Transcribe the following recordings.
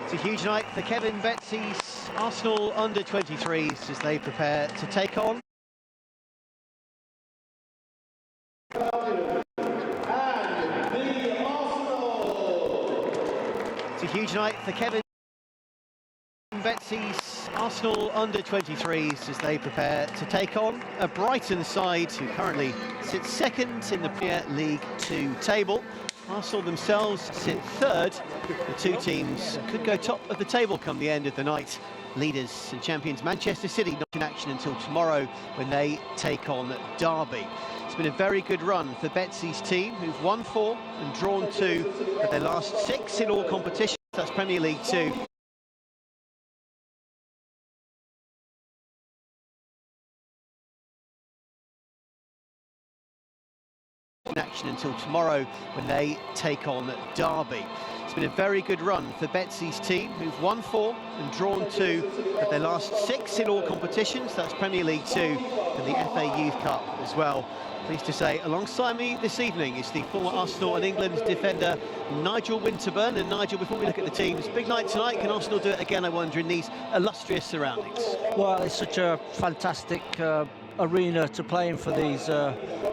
It's a huge night for Kevin Betsy's Arsenal under-23s as they prepare to take on It's a huge night for Kevin Betsy's Arsenal under-23s as they prepare to take on a Brighton side who currently sits second in the Premier League 2 table. Arsenal themselves sit third. The two teams could go top of the table come the end of the night. Leaders and champions Manchester City not in action until tomorrow when they take on Derby. It's been a very good run for Betsy's team, who've won 4 and drawn 2 of their last 6 in all competitions. That's Premier League 2. In action until tomorrow when they take on Derby. It's been a very good run for Betsy's team, who've won 4 and drawn 2 of their last 6 in all competitions. That's Premier League 2 and the FA Youth Cup as well. Pleased to say, alongside me this evening is the former Arsenal and England defender Nigel Winterburn. And Nigel, before we look at the teams, big night tonight. Can Arsenal do it again, I wonder, in these illustrious surroundings? Well, it's such a fantastic arena to play in for these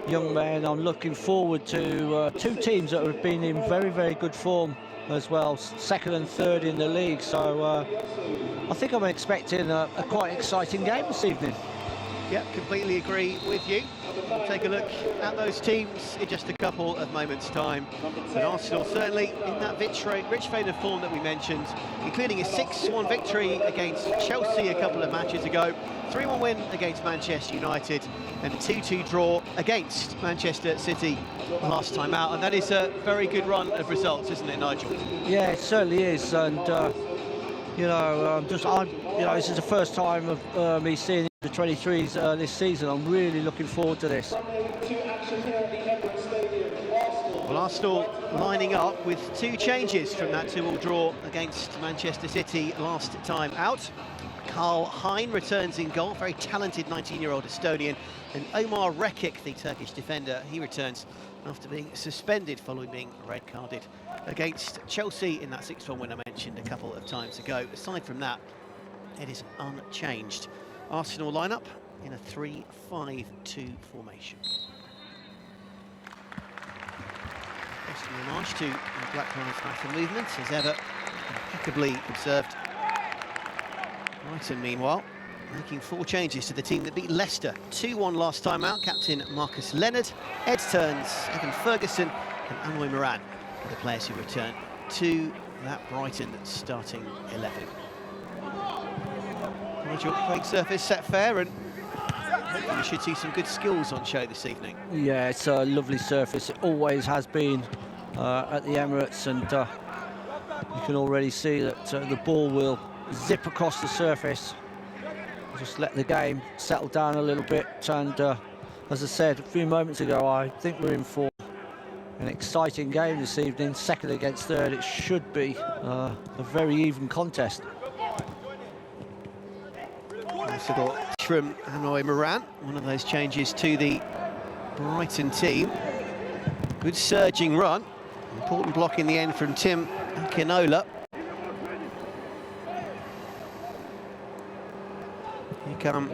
young men. I'm looking forward to 2 teams that have been in very, very good form as well, second and third in the league. So I think I'm expecting a quite exciting game this evening. Yeah, completely agree with you. We'll take a look at those teams in just a couple of moments' time. But Arsenal certainly in that rich vein of form that we mentioned, including a 6-1 victory against Chelsea a couple of matches ago, 3-1 win against Manchester United, and a 2-2 draw against Manchester City last time out. And that is a very good run of results, isn't it, Nigel? Yeah, it certainly is. And you know, this is the first time of me seeing the 23s this season. I'm really looking forward to this. Well, Arsenal lining up with 2 changes from that 2-2 draw against Manchester City last time out. Karl Hein returns in goal, very talented 19-year-old Estonian, and Omar Rekik, the Turkish defender, he returns after being suspended following being red-carded against Chelsea in that 6-1 win I mentioned a couple of times ago. Aside from that, it is unchanged. Arsenal lineup in a 3-5-2 formation. Best homage to the Black Lives Matter movement, as ever, impeccably observed. Brighton, meanwhile, making 4 changes to the team that beat Leicester 2-1 last time out. Captain Marcus Leonard, Ed Stearns, Evan Ferguson and Anoy Moran are the players who return to that Brighton starting 11. Nigel, playing surface set fair, and hopefully we should see some good skills on show this evening. Yeah, it's a lovely surface. It always has been at the Emirates, and you can already see that the ball will zip across the surface. Just let the game settle down a little bit, and as I said a few moments ago, I think we're in for an exciting game this evening. Second against third, it should be a very even contest. Also got Shrim Anoy Moran, one of those changes to the Brighton team. Good surging run, important block in the end from Tim Akinola. Here come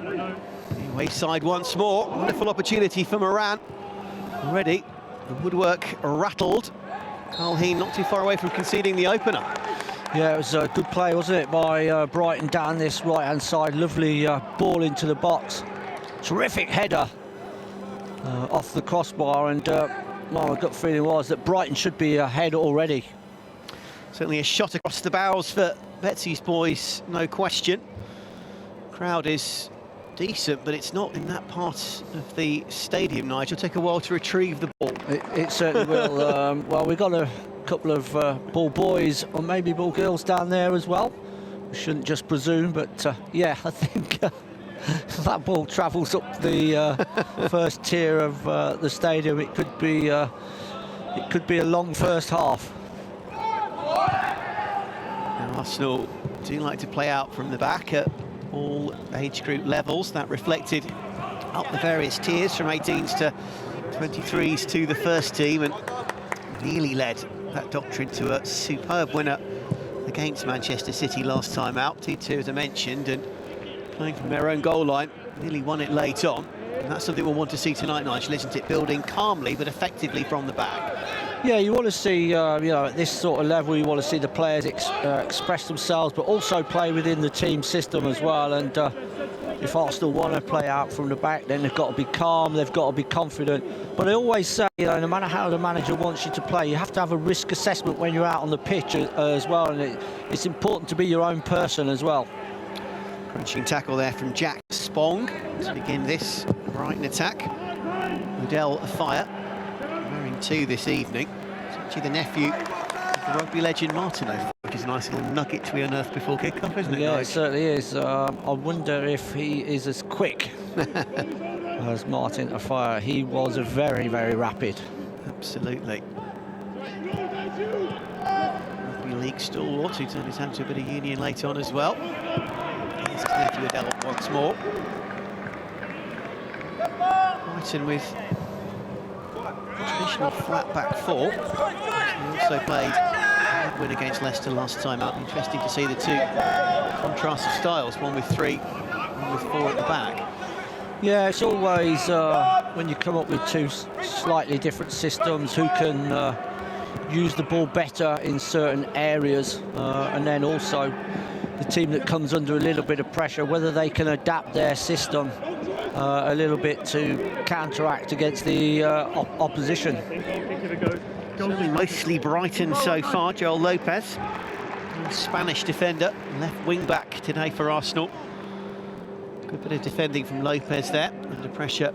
wayside once more. Wonderful opportunity for Moran. Already, the woodwork rattled. Carl Heen not too far away from conceding the opener. Yeah, it was a good play, wasn't it, by Brighton down this right-hand side. Lovely ball into the box. Terrific header off the crossbar, and my gut feeling was that Brighton should be ahead already. Certainly a shot across the bows for Betsy's boys, no question. Crowd is decent, but it's not in that part of the stadium, Nigel. It'll take a while to retrieve the ball. It certainly will. Well, we've got a couple of ball boys or maybe ball girls down there as well. We shouldn't just presume, but yeah, I think that ball travels up the first tier of the stadium. It could be a long first half. Now, Arsenal do like to play out from the back at all age group levels. That reflected up the various tiers from 18s to 23s to the first team, and really led that doctrine to a superb winner against Manchester City last time out. 2-2, as I mentioned, and playing from their own goal line, nearly won it late on. And that's something we'll want to see tonight, Nigel, isn't it? Building calmly but effectively from the back. Yeah, you want to see, you know, at this sort of level, you want to see the players express themselves, but also play within the team system as well. And if Arsenal want to play out from the back, then they've got to be calm, they've got to be confident. But I always say, you know, no matter how the manager wants you to play, you have to have a risk assessment when you're out on the pitch as well. And it's important to be your own person as well. Crunching tackle there from Jack Spong to begin this Brighton attack. Udell Afire wearing 2 this evening. It's actually the nephew of the rugby legend Martin Offiah, which is a nice little nugget to be unearthed before kick-off, isn't it? Yeah, Nigel? it certainly is. I wonder if he is as quick as Martin Offiah. He was very, very rapid. Absolutely. Rugby league stalwart who turned his hand to a bit of Union late on as well. Here's his nephew Udell once more. Brighton with traditional flat back 4. He also played a win against Leicester last time out. Interesting to see the two contrasts of styles, one with 3, one with 4 at the back. Yeah, it's always when you come up with 2 slightly different systems, who can use the ball better in certain areas, and then also the team that comes under a little bit of pressure, whether they can adapt their system a little bit to counteract against the opposition. Certainly mostly Brighton so far. Joel Lopez, Spanish defender, left wing back today for Arsenal. Good bit of defending from Lopez there, under pressure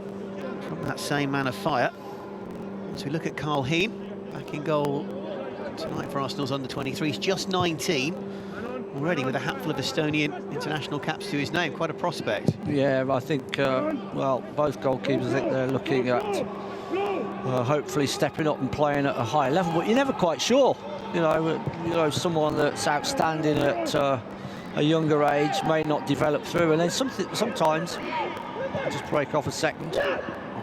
from that same man of fire. As we look at Carl Heen, back in goal tonight for Arsenal's under-23s, just 19. Already with a handful of Estonian international caps to his name, quite a prospect. Yeah, I think, well, both goalkeepers, I think they're looking at hopefully stepping up and playing at a higher level, but you're never quite sure. You know, someone that's outstanding at a younger age may not develop through, and then sometimes just break off a second.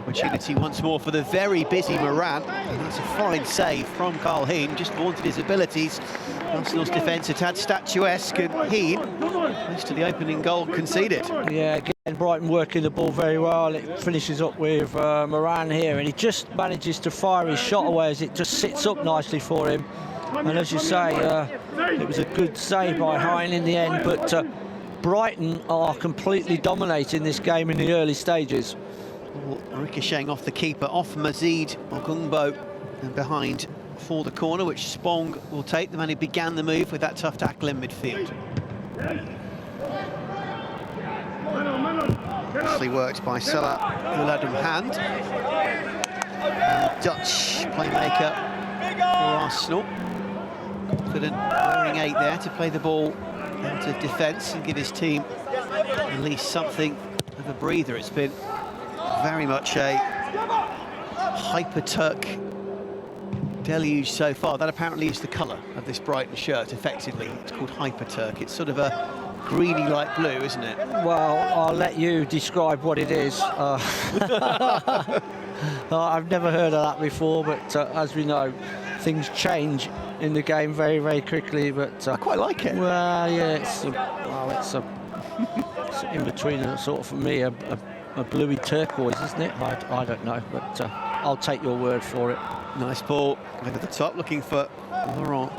Opportunity once more for the very busy Moran, and that's a fine save from Carl Heen. Just vaunted his abilities. Arsenal's defence a tad statuesque, and Heen, close to the opening goal, conceded. Yeah, again, Brighton working the ball very well. It finishes up with Moran here, and he just manages to fire his shot away as it just sits up nicely for him. And as you say, it was a good save by Heen in the end, but Brighton are completely dominating this game in the early stages. Ricocheting off the keeper, off Mazid Ogungbo, and behind for the corner, which Spong will take, the man who began the move with that tough tackle in midfield. Nicely worked by Salah Gulladum Hand. Dutch playmaker for Arsenal. Confident wearing 8 there to play the ball out of defence and give his team at least something of a breather. It's been very much a hyper-Turk deluge so far. That apparently is the colour of this Brighton shirt, effectively. It's called hyper-Turk. It's sort of a greeny light blue, isn't it? Well, I'll let you describe what it is. I've never heard of that before, but as we know, things change in the game very, very quickly. But I quite like it. Well, yeah, it's a It's in between, sort of, for me, a bluey turquoise, isn't it? I don't know, but I'll take your word for it. Nice ball over the top, looking for Laurent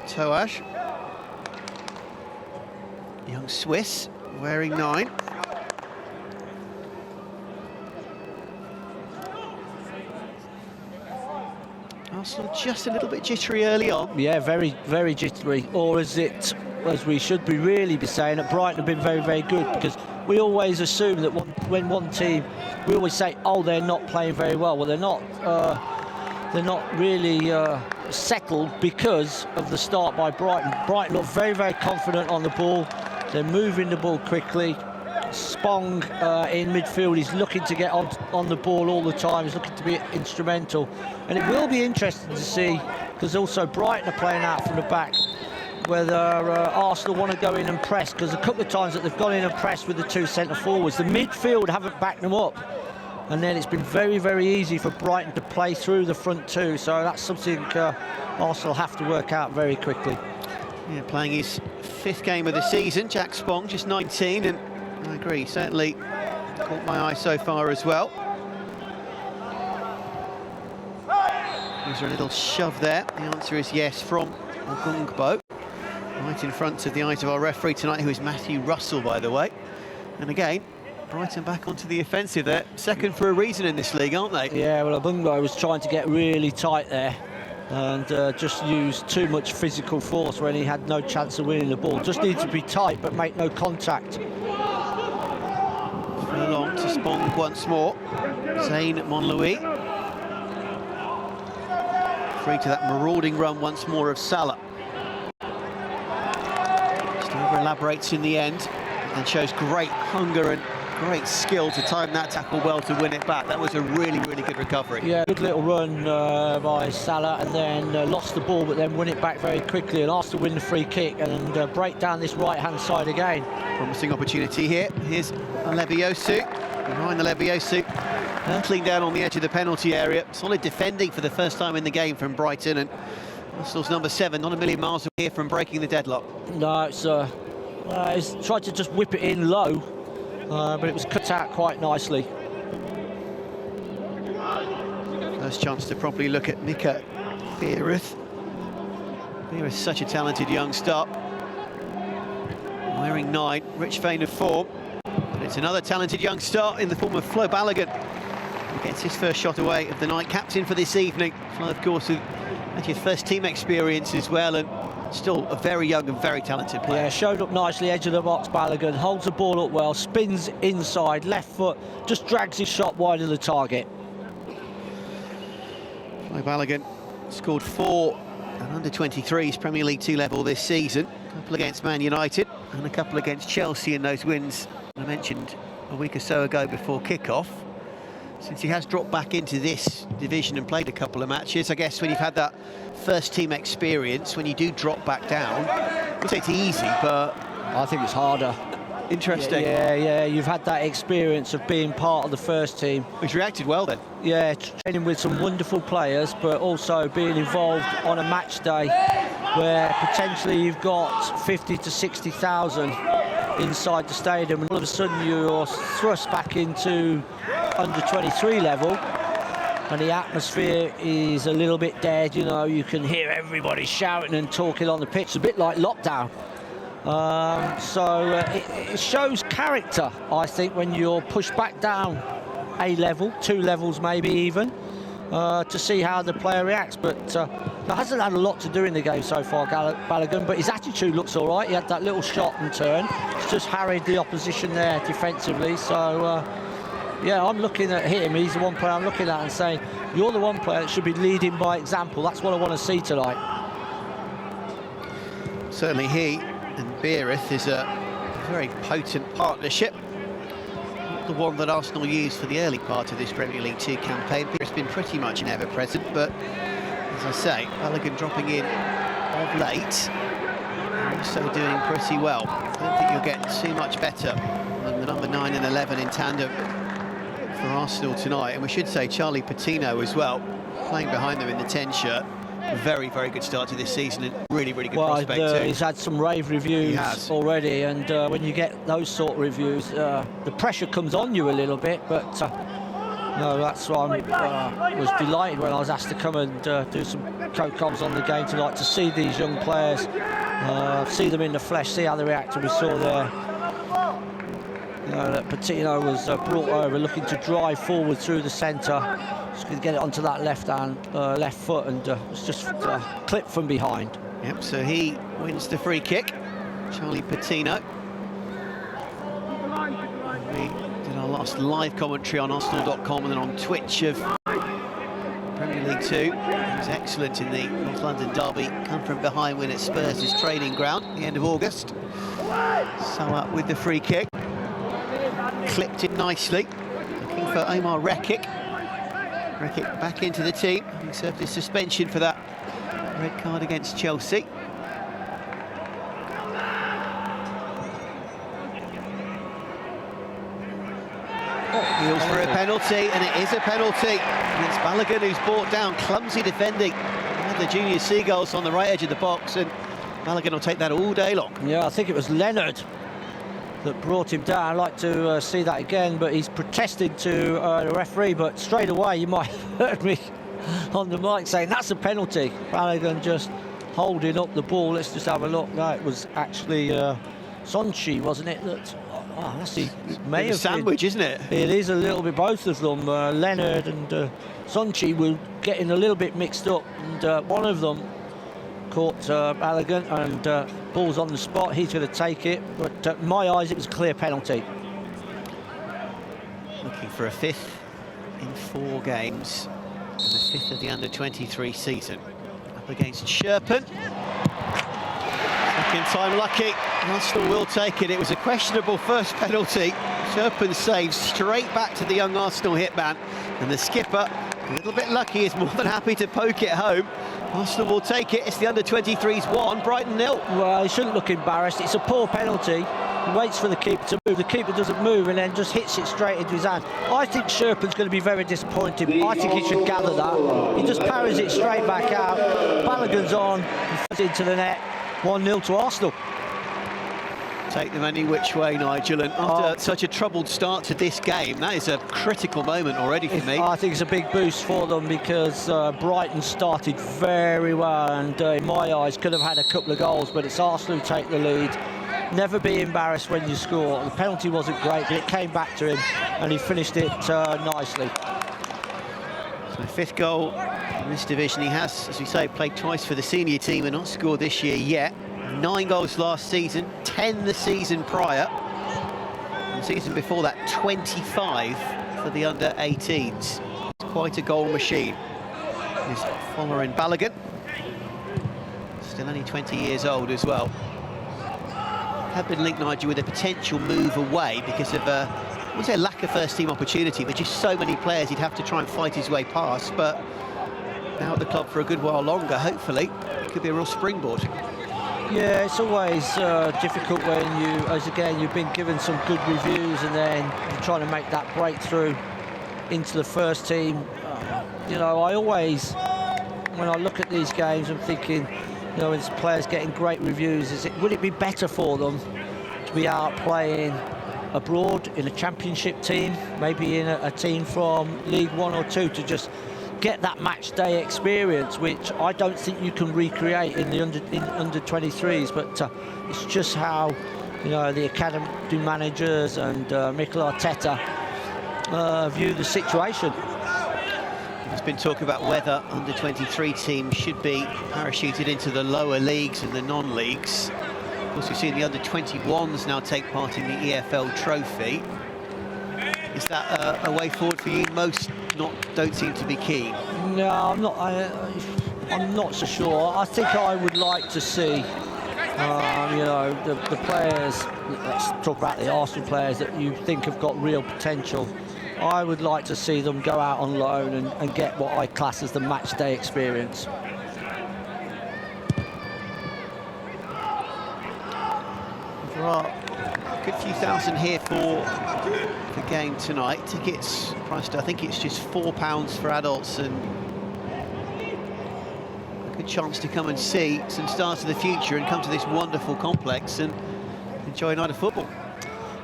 Toage. Young Swiss, wearing 9. Arsenal just a little bit jittery early on. Yeah, very, very jittery. Or is it, as we should be really be saying, that Brighton have been very, very good, because we always assume that when one team, we always say, oh, they're not playing very well. Well, they're not really settled because of the start by Brighton. Brighton look very, very confident on the ball. They're moving the ball quickly. Spong in midfield, he's looking to get on the ball all the time. He's looking to be instrumental. And it will be interesting to see, because also Brighton are playing out from the back, whether Arsenal want to go in and press, because a couple of times that they've gone in and pressed with the 2 centre forwards, the midfield haven't backed them up. And then it's been very, very easy for Brighton to play through the front 2. So that's something Arsenal have to work out very quickly. Yeah, playing his 5th game of the season, Jack Spong, just 19, and I agree, certainly caught my eye so far as well. Is there a little shove there? The answer is yes from Ogungbo. Right in front of the eyes of our referee tonight, who is Matthew Russell, by the way. And again, Brighton back onto the offensive there. Second for a reason in this league, aren't they? Yeah, well, Ogungbo was trying to get really tight there and just used too much physical force when he had no chance of winning the ball. Just needs to be tight but make no contact. Along to Spong once more. Zayn Monlouis. Free to that marauding run once more of Salah. Just over-elaborates in the end and shows great hunger and great skill to time that tackle well to win it back. That was a really, really good recovery. Yeah, good little run by Salah, and then lost the ball, but then win it back very quickly and asked to win the free kick and break down this right-hand side again. Promising opportunity here. Here's Alebiosu. Behind Alebiosu, hurtling down on the edge of the penalty area. Solid defending for the first time in the game from Brighton, and Arsenal's number 7, not a million miles away from breaking the deadlock. No, it's tried to just whip it in low, but it was cut out quite nicely. First chance to properly look at Mika Beirith. Beirith, such a talented young star. Wearing 9, rich vein of form. But it's another talented young star in the form of Flo Balogun, who gets his first shot away of the night, captain for this evening. Flo, of course, with his first team experience as well, and still a very young and very talented player. Yeah, showed up nicely, edge of the box, Balogun, holds the ball up well, spins inside, left foot, just drags his shot wide of the target. Flo Balogun scored 4 under-23s Premier League 2 level this season. A couple against Man United and a couple against Chelsea in those wins I mentioned a week or so ago before kick-off. Since he has dropped back into this division and played a couple of matches, I guess when you've had that first team experience, when you do drop back down, I say it's easy, but I think it's harder. Interesting. Yeah, you've had that experience of being part of the first team. He's reacted well then. Yeah, training with some wonderful players, but also being involved on a match day where potentially you've got 50 to 60,000 inside the stadium, and all of a sudden you're thrust back into under 23 level, and the atmosphere is a little bit dead. You know, you can hear everybody shouting and talking on the pitch. It's a bit like lockdown. It shows character, I think, when you're pushed back down a level, 2 levels maybe even, to see how the player reacts. But he hasn't had a lot to do in the game so far, Balogun, but his attitude looks all right. He had that little shot and turn. He's just harried the opposition there defensively. So, yeah, I'm looking at him. He's the one player I'm looking at and saying, you're the one player that should be leading by example. That's what I want to see tonight. Certainly he and Beirith is a very potent partnership. Not the one that Arsenal used for the early part of this Premier League 2 campaign. Beirith's been pretty much never present, but as I say, Balogun dropping in of late, also doing pretty well. I don't think you'll get too much better than the number 9 and 11 in tandem for Arsenal tonight. And we should say Charlie Patino as well, playing behind them in the 10 shirt. very, very good start to this season and really, really good prospect too. He's had some rave reviews already, and when you get those sort of reviews, the pressure comes on you a little bit, but no, that's why I was delighted when I was asked to come and do some co-coms on the game tonight, to see these young players, see them in the flesh, see how they react. We saw there that Patino was brought over looking to drive forward through the centre, just going to get it onto that left foot, and it's just clipped from behind. Yep, so he wins the free kick, Charlie Patino. We did our last live commentary on Arsenal.com and then on Twitch of Premier League 2. He was excellent in the North London derby, come from behind win at Spurs' training ground at the end of August. So up with the free kick. Clipped it nicely, looking for Omar Rekik. Rekik back into the team. He served his suspension for that red card against Chelsea. Feels for a penalty, and it is a penalty against Balogun, who's brought down. Clumsy defending. The junior Seagulls on the right edge of the box, and Balogun will take that all day long. Yeah, I think it was Leonard that brought him down. I'd like to see that again, but he's protested to the referee, but straight away you might have heard me on the mic saying that's a penalty. Balogun just holding up the ball. Let's just have a look. No, it was actually Sonchi, wasn't it? That it may have sandwich, been. Isn't it? It is a little bit, both of them. Leonard and Sonchi were getting a little bit mixed up, and one of them caught Balogun, and ball's on the spot. He's going to take it, but in my eyes it was a clear penalty. Looking for a fifth in 4 games, and the 5th of the under-23 season. Up against Sherpen. Second time lucky. Arsenal will take it. It was a questionable first penalty. Sherpen saves straight back to the young Arsenal hitman, and the skipper, a little bit lucky, is more than happy to poke it home. Arsenal will take it. It's the under-23s 1, Brighton 0. Well, he shouldn't look embarrassed. It's a poor penalty. He waits for the keeper to move. The keeper doesn't move and then just hits it straight into his hand. I think Sherpen's going to be very disappointed. I think he should gather that. He just parries it straight back out. Balogun's on, he fits into the net. 1-0 to Arsenal. Take them any which way, Nigel, and after such a troubled start to this game, that is a critical moment already for me. I think it's a big boost for them, because Brighton started very well, and in my eyes could have had a couple of goals, but it's Arsenal who take the lead. Never be embarrassed when you score. The penalty wasn't great, but it came back to him, and he finished it nicely. So 5th goal in this division. He has, as we say, played twice for the senior team and not scored this year yet. 9 goals last season, 10 the season prior. The season before that, 25 for the under-18s. It's quite a goal machine. He's following Balogun. Still only 20 years old as well. Have been linked, Nigel, with a potential move away because of I wouldn't say a lack of first-team opportunity, but just so many players he'd have to try and fight his way past. But now at the club for a good while longer, hopefully, it could be a real springboard. Yeah, it's always difficult when you've been given some good reviews and then you're trying to make that breakthrough into the first team. You know, I always, when I look at these games, I'm thinking, you know, when players getting great reviews, would it be better for them to be out playing abroad in a championship team, maybe in a team from League 1 or 2, to just get that match day experience, which I don't think you can recreate in the under 23s, but it's just how, you know, the academy managers and Mikel Arteta view the situation. There's been talk about whether under 23 teams should be parachuted into the lower leagues and the non-leagues. Of course, we've seen the under 21s now take part in the EFL Trophy. Is that a way forward for you? Most don't seem to be keen. No, I'm not. I'm not so sure. I think I would like to see, you know, the players. Let's talk about the Arsenal players that you think have got real potential. I would like to see them go out on loan and get what I class as the match day experience. There are a good few thousand here for the game tonight. Tickets priced, I think it's just £4 for adults and a good chance to come and see some stars of the future and come to this wonderful complex and enjoy a night of football.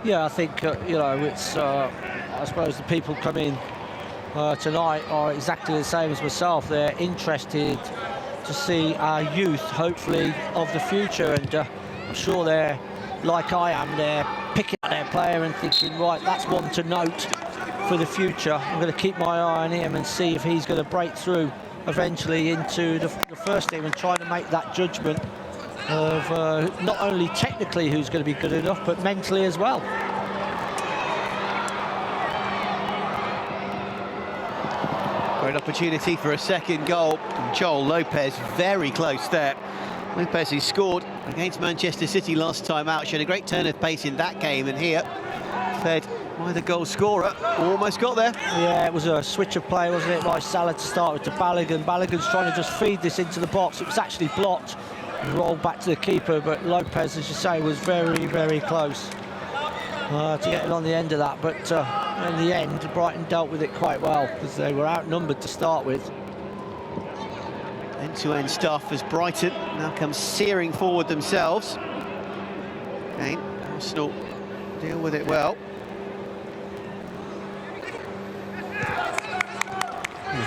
Yeah, I think, you know, it's, I suppose the people coming tonight are exactly the same as myself. They're interested to see our youth, hopefully, of the future, and I'm sure they're, like I am, they're picking at their player and thinking, right, that's one to note for the future. I'm going to keep my eye on him and see if he's going to break through eventually into the first team, and trying to make that judgment of not only technically who's going to be good enough, but mentally as well. Great opportunity for a second goal. Joel Lopez very close there. Lopez, who scored against Manchester City last time out, showed a great turn of pace in that game, and here fed by the goal scorer. Almost got there. Yeah, it was a switch of play, wasn't it, by Salah to start with to Balogun. Balogun's trying to just feed this into the box. It was actually blocked, rolled back to the keeper, but Lopez, as you say, was very, very close to getting on the end of that. But in the end, Brighton dealt with it quite well, because they were outnumbered to start with. End-to-end stuff as Brighton now come searing forward themselves. Again, Arsenal deal with it well.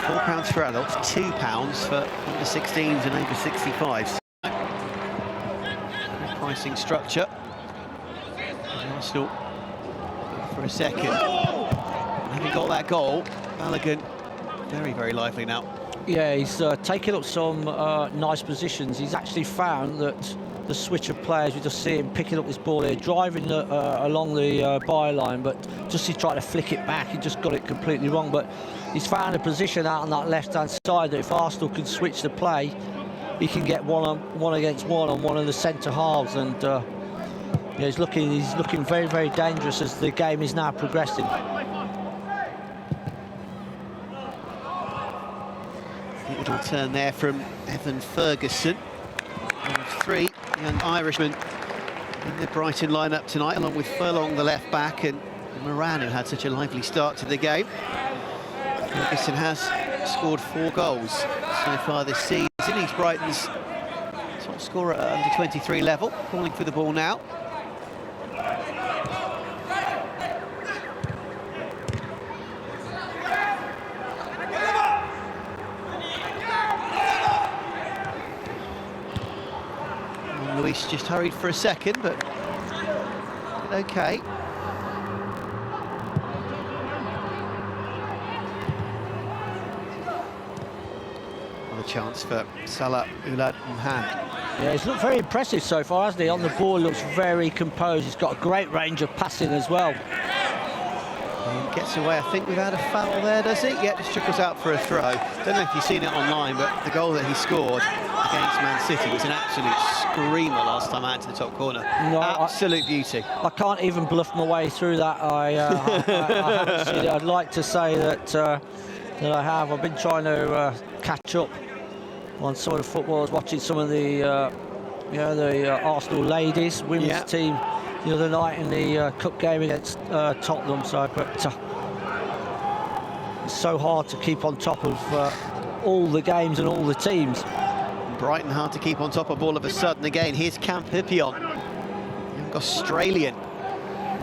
£4 for adults, £2 for under 16s and over 65s. Good pricing structure. And Arsenal for a second. Having got that goal, Balogun very, very lively now. Yeah, he's taken up some nice positions. He's actually found that the switch of players, we just see him picking up this ball here, driving along the byline, but just he tried to flick it back, he just got it completely wrong. But he's found a position out on that left-hand side that if Arsenal can switch the play, he can get one against one on one of the centre halves, and yeah, he's looking very, very dangerous as the game is now progressing. Little turn there from Evan Ferguson. One of three young Irishmen in the Brighton lineup tonight, along with Furlong, the left back, and Moran, who had such a lively start to the game. Ferguson has scored 4 goals so far this season. He's Brighton's top scorer at under 23 level, calling for the ball now. Luis just hurried for a second, but okay. Another chance for Salah Oulad Mohamed. Yeah, he's looked very impressive so far, hasn't he? On the ball, looks very composed. He's got a great range of passing as well. And gets away, I think, without a foul there, does he? Yeah, just trickles out for a throw. Don't know if you've seen it online, but the goal that he scored against Man City was an absolute screamer last time out into the top corner. No, absolute beauty. I can't even bluff my way through that. I haven't seen it. I'd like to say that I have. I've been trying to catch up on some of the footballers, watching some of the Arsenal ladies women's team the other night in the cup game against Tottenham. So, but it's so hard to keep on top of all the games and all the teams. Brighton hard to keep on top of all of a sudden. Again, here's Camp Hippion, young Australian,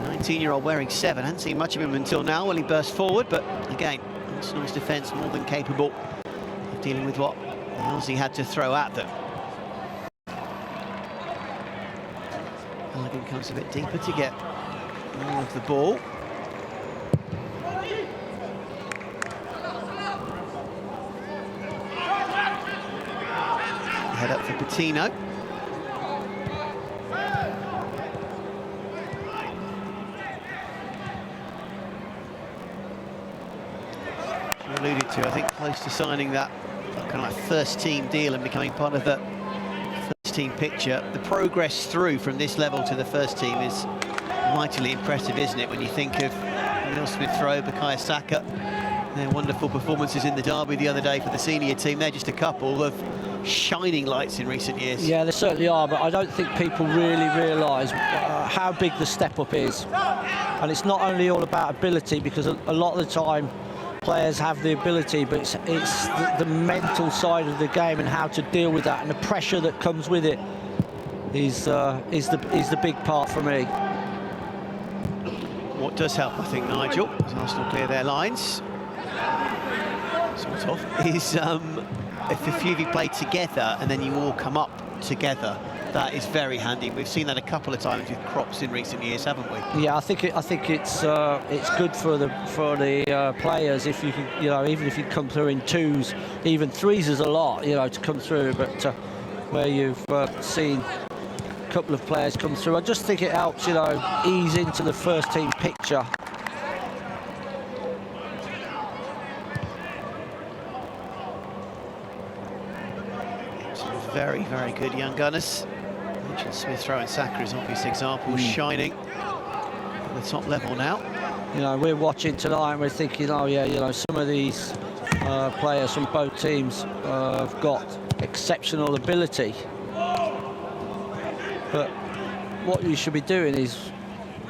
19-year-old wearing 7. Hadn't seen much of him until now when he burst forward, but again, Arsenal's defence more than capable of dealing with what the Aussie had to throw at them. Balogun comes a bit deeper to get all of the ball. Head up for Patino. She alluded to, I think, close to signing that kind of like first-team deal and becoming part of the first-team picture. The progress through from this level to the first team is mightily impressive, isn't it? When you think of Neil Smith-Rowe, Bukayo Saka, their wonderful performances in the derby the other day for the senior team. They're just a couple of shining lights in recent years. Yeah, they certainly are, but I don't think people really realise how big the step up is. And it's not only all about ability, because a lot of the time players have the ability, but it's the mental side of the game and how to deal with that, and the pressure that comes with it is the big part for me. What does help, I think, Nigel, as Arsenal clear their lines, sort of, is if a few of you play together and then you all come up together. That is very handy. We've seen that a couple of times with Krops in recent years, haven't we? Yeah, I think it's good for the players if you can, even if you come through in twos, even threes is a lot, to come through. But where you've seen a couple of players come through, I just think it helps, ease into the first team picture. Very, very good young gunners. Mitchell Smith Rowe and Saka is obvious examples, shining at the top level now. We're watching tonight and we're thinking, oh yeah, some of these players from both teams have got exceptional ability. But what you should be doing is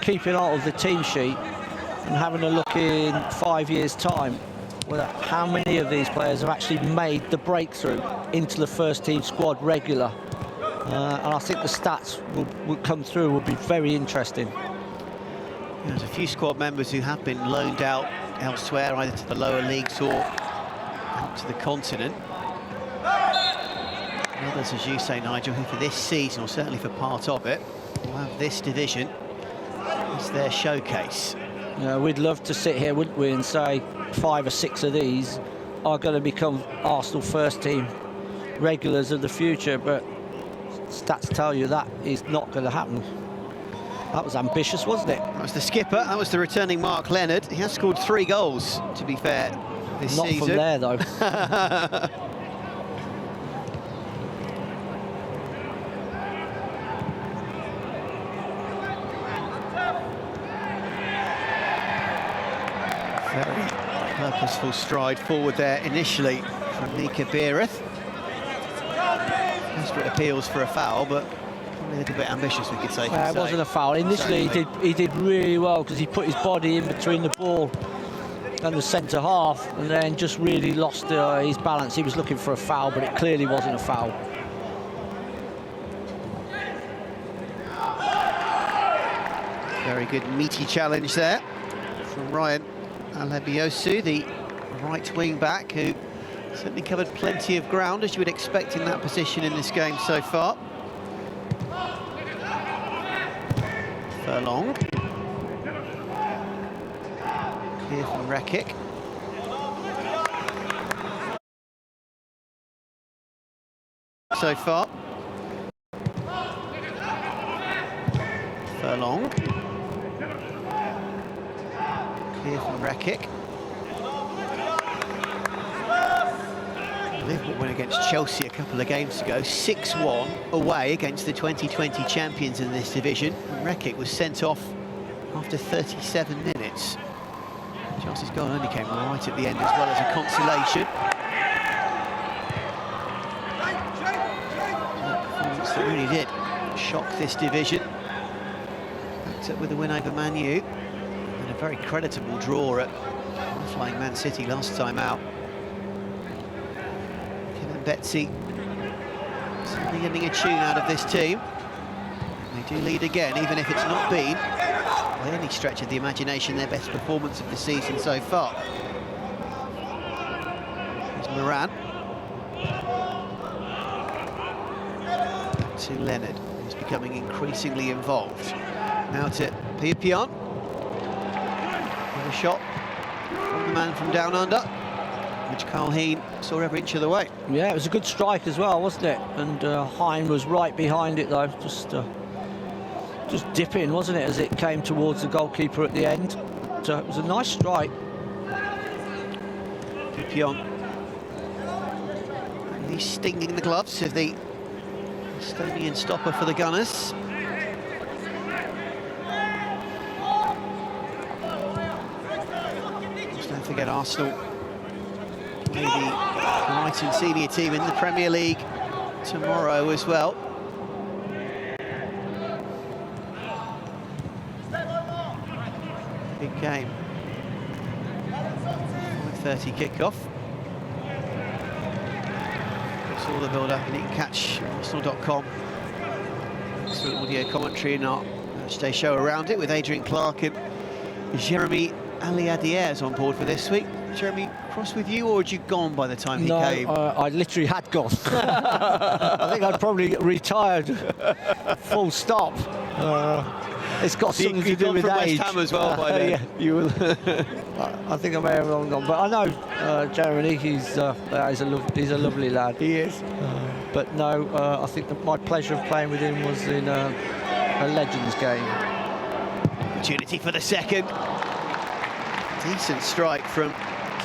keeping out of the team sheet and having a look in 5 years' time how many of these players have actually made the breakthrough into the first team squad regular. And I think the stats will come through, will be very interesting. There's a few squad members who have been loaned out elsewhere, either to the lower leagues or out to the continent. And others, as you say, Nigel, who for this season, or certainly for part of it, will have this division as their showcase. We'd love to sit here, wouldn't we, and say 5 or 6 of these are going to become Arsenal first team regulars of the future, but stats tell you that is not going to happen. That was ambitious, wasn't it? That was the skipper. That was the returning Mark Leonard. He has scored 3 goals, to be fair, this season. Not from there, though. Very purposeful stride forward there initially from Mika Biereth. Desperate appeals for a foul, but probably a little bit ambitious, we could say. It wasn't a foul. Initially, he did really well because he put his body in between the ball and the centre half, and then just really lost his balance. He was looking for a foul, but it clearly wasn't a foul. Very good meaty challenge there from Ryan Alebiosu, the right wing back, who certainly covered plenty of ground, as you would expect in that position in this game so far. Furlong. Clear from Rekic. So far. Furlong. Clear from Rekic. Liverpool win against Chelsea a couple of games ago, 6-1 away against the 2020 champions in this division. And Rekic was sent off after 37 minutes. Chelsea's goal only came right at the end, as well as a consolation. A performance that really did shock this division. Backed up with a win over Man U, and a very creditable draw at flying Man City last time out. Betsy certainly getting a tune out of this team. They do lead again, even if it's not been, by any stretch of the imagination, their best performance of the season so far. Here's Moran. Back to Leonard, who's becoming increasingly involved. Now to Pion. With a shot from the man from down under, which Carl Heen saw every inch of the way. Yeah, it was a good strike as well, wasn't it? And Hine was right behind it, though, just dipping, wasn't it, as it came towards the goalkeeper at the end. So it was a nice strike. Pion. He's stinging the gloves of the Estonian stopper for the Gunners. Just don't forget Arsenal, the Brighton senior team in the Premier League tomorrow as well. Big game. 8:30 kickoff. It's all the build-up, and you can catch Arsenal.com. Some audio commentary in our Matchday show around it with Adrian Clark and Jeremy Aliadiers on board for this week. Jeremy, cross with you, or had you gone by the time he came? No, I literally had gone. I think I'd probably retired, full stop. It's got something to do with age. West Ham as well by then. Yeah, you will. I think I may have gone, but I know Jeremy. He's a lovely lad. He is. But no, I think that my pleasure of playing with him was in a Legends game. Opportunity for the second. Decent strike from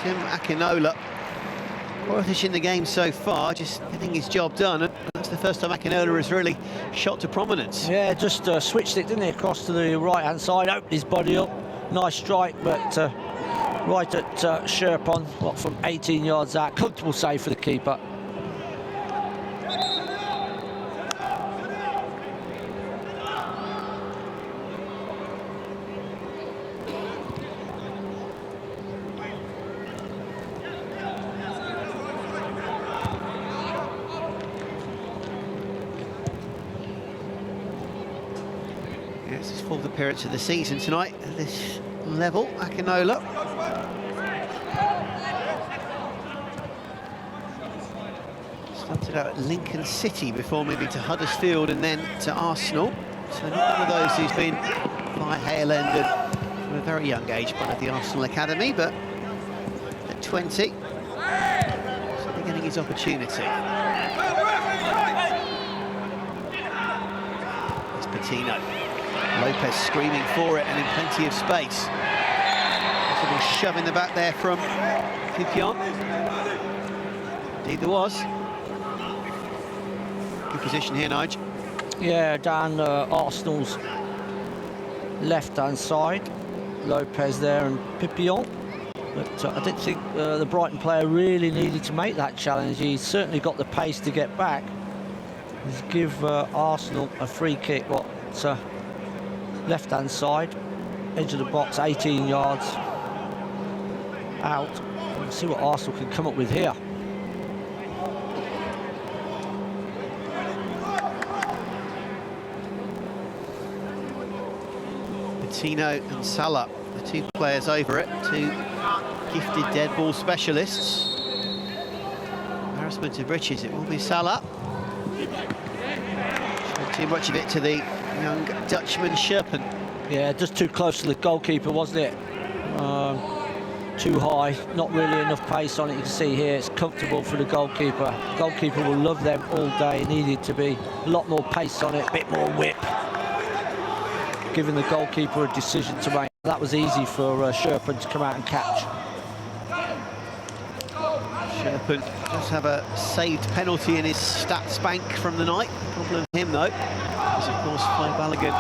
Tim Akinola. Fourth in the game so far, just getting his job done. And that's the first time Akinola has really shot to prominence. Yeah, just switched it, didn't he, across to the right-hand side, opened his body up. Nice strike, but right at Sherpon, what, from 18 yards out. Comfortable save for the keeper. It's his fourth appearance of the season tonight at this level, Akinola. Started out at Lincoln City before moving to Huddersfield and then to Arsenal. So not one of those who's been by Hale End from a very young age, part of the Arsenal Academy, but at 20, so they're getting his opportunity. It's Patino. Lopez screaming for it and in plenty of space. Possible shove in the back there from Pipion. Indeed there was. Good position here, Nige. Yeah, down Arsenal's left-hand side. Lopez there and Pipion. But I didn't think the Brighton player really needed to make that challenge. He's certainly got the pace to get back. Let's give Arsenal a free kick, left-hand side, edge of the box, 18 yards out. Let's see what Arsenal can come up with here. Patino and Salah, the two players over it, two gifted dead ball specialists. Embarrassment of riches, it will be Salah. Showed too much of it to the young Dutchman Sherpen. Yeah, just too close to the goalkeeper, wasn't it? Too high, not really enough pace on it. You can see here it's comfortable for the goalkeeper. The goalkeeper will love them all day. It needed to be a lot more pace on it, a bit more whip, giving the goalkeeper a decision to make. That was easy for Sherpen to come out and catch. Sherpen does have a saved penalty in his stats bank from the night. Problem for him though, because of course Flo Balogun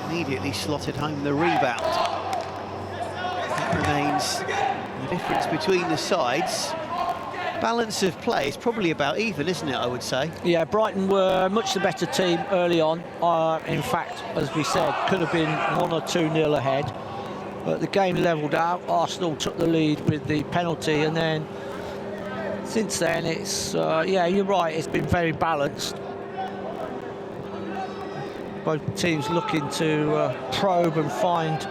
immediately slotted home the rebound. That remains the difference between the sides. Balance of play is probably about even, isn't it, I would say? Yeah, Brighton were much the better team early on. In fact, as we said, could have been 1 or 2-0 ahead. But the game levelled out. Arsenal took the lead with the penalty, and then since then it's, yeah, you're right, it's been very balanced. Both teams looking to probe and find,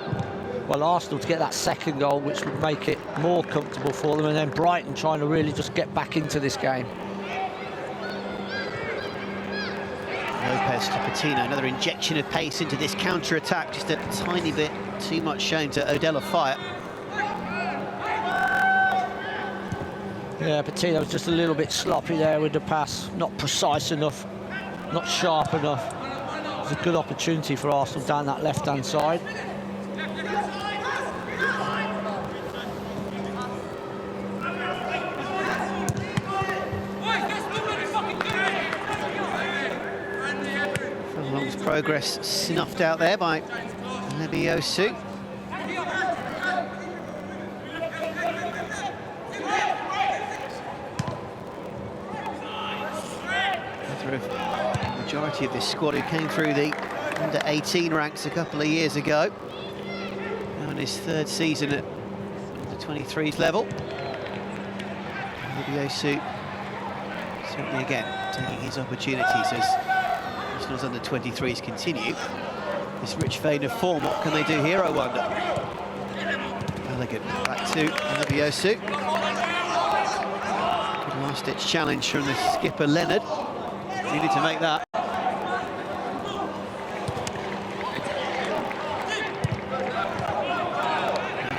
well, Arsenal to get that second goal, which would make it more comfortable for them, and then Brighton trying to really just get back into this game. Lopez to Patino, another injection of pace into this counter-attack, just a tiny bit too much shown to Odella Fire. Yeah, Patino was just a little bit sloppy there with the pass, not precise enough, not sharp enough. It was a good opportunity for Arsenal down that left-hand side. Furlong's progress snuffed out there by Lebiosu. The majority of this squad who came through the under-18 ranks a couple of years ago. Now in his third season at the 23s level. Libiosu certainly again taking his opportunities as Arsenal's under 23s continue this rich vein of form. What can they do here, I wonder? Elegant back to Libiosu. Good last-ditch challenge from the skipper Leonard. Needed to make that.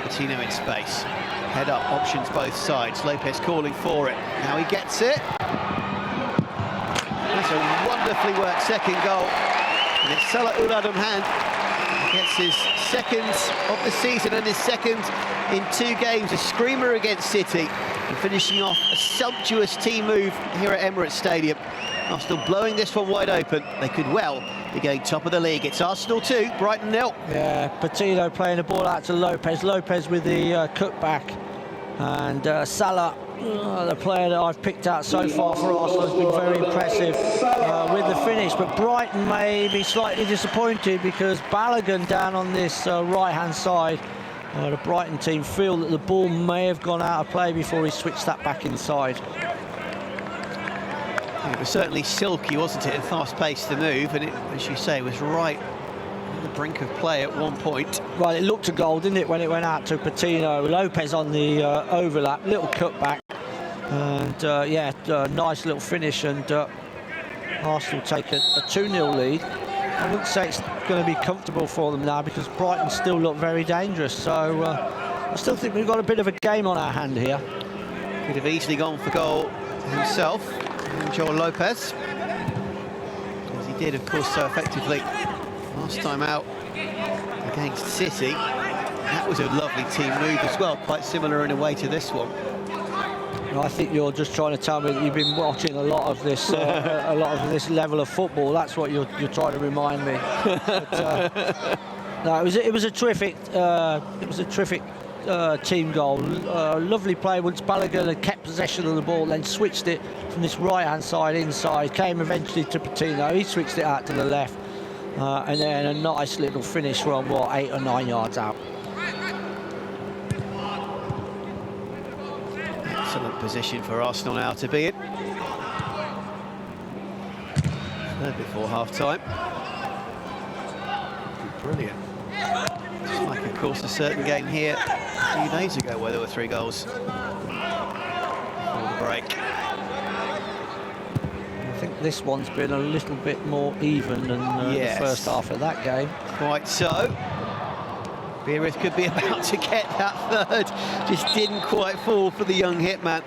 Coutinho in space. Head up, options both sides. Lopez calling for it. Now he gets it. That's a wonderfully worked second goal. And it's Salah Ouladamhan. Gets his second of the season and his second in 2 games. A screamer against City. And finishing off a sumptuous team move here at Emirates Stadium. Arsenal blowing this one wide open. They could well be going top of the league. It's Arsenal 2, Brighton 0. Yeah, Patino playing the ball out to Lopez. Lopez with the cutback. And Salah, the player that I've picked out so far for Arsenal, has been very impressive with the finish. But Brighton may be slightly disappointed because Balogun down on this right-hand side. The Brighton team feel that the ball may have gone out of play before he switched that back inside. It was certainly silky, wasn't it, and fast-paced the move, and it, as you say, was right on the brink of play at one point. Well, it looked a goal, didn't it, when it went out to Patino. Lopez on the overlap, little cutback, and yeah, nice little finish, and Arsenal take a 2-0 lead. I wouldn't say it's going to be comfortable for them now because Brighton still look very dangerous, so I still think we've got a bit of a game on our hand here. Could have easily gone for goal himself, Joel Lopez, as he did, of course, so effectively last time out against City. That was a lovely team move as well, quite similar in a way to this one. I think you're just trying to tell me that you've been watching a lot of this, level of football. That's what you're trying to remind me. But, no, it was a terrific team goal. Lovely play once Balogun had kept possession of the ball, then switched it from this right-hand side inside. Came eventually to Patino. He switched it out to the left, and then a nice little finish from what, 8 or 9 yards out. Excellent position for Arsenal now to be in. Third before half-time. Brilliant. Just like, of course, a certain game here a few days ago where there were 3 goals before the break. I think this one's been a little bit more even than yes, the first half of that game. Quite so. Beereth could be about to get that third. Just didn't quite fall for the young hitman.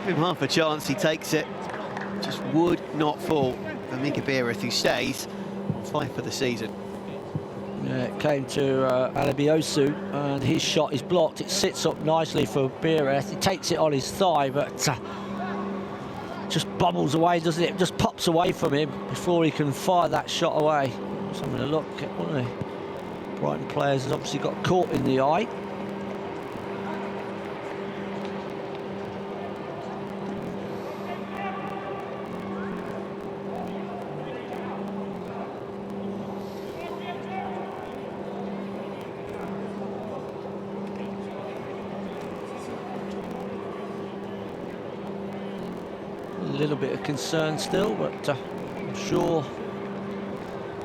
Give him half a chance, he takes it. Just would not fall for Mika Beereth, who stays 5 for the season. Yeah, it came to Alebiosu, and his shot is blocked. It sits up nicely for Beereth. He takes it on his thigh, but just bubbles away, doesn't it? Just pops away from him before he can fire that shot away. Let's have a look, wouldn't he? Brighton players has obviously got caught in the eye. A little bit of concern still, but I'm sure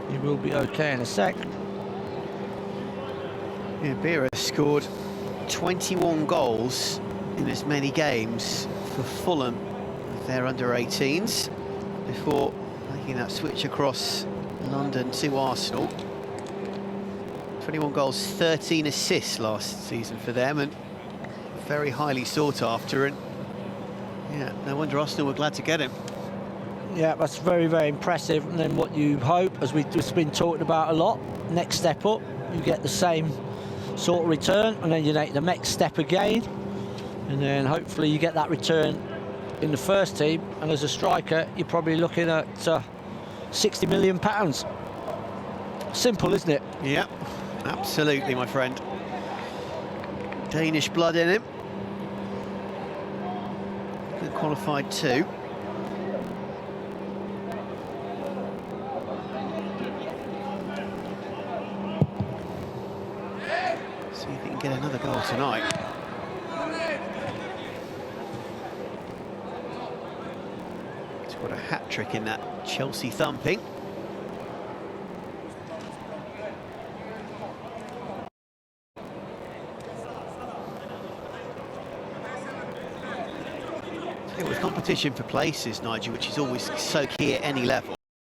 he will be okay in a sec. Yeah, Beereth scored 21 goals in as many games for Fulham with their under-18s before making that switch across London to Arsenal. 21 goals, 13 assists last season for them, and very highly sought after, and yeah, no wonder Arsenal were glad to get him. Yeah, that's very, very impressive. And then what you hope, as we've just been talking about a lot, next step up, you get the same sort of return, and then you make the next step again, and then hopefully you get that return in the first team, and as a striker you're probably looking at £60 million. Simple, isn't it? Yeah, absolutely, my friend. Danish blood in him. Good qualified too. See if he can get another goal tonight. Scored a hat-trick in that Chelsea thumping. It was competition for places, Nigel, which is always so key at any level.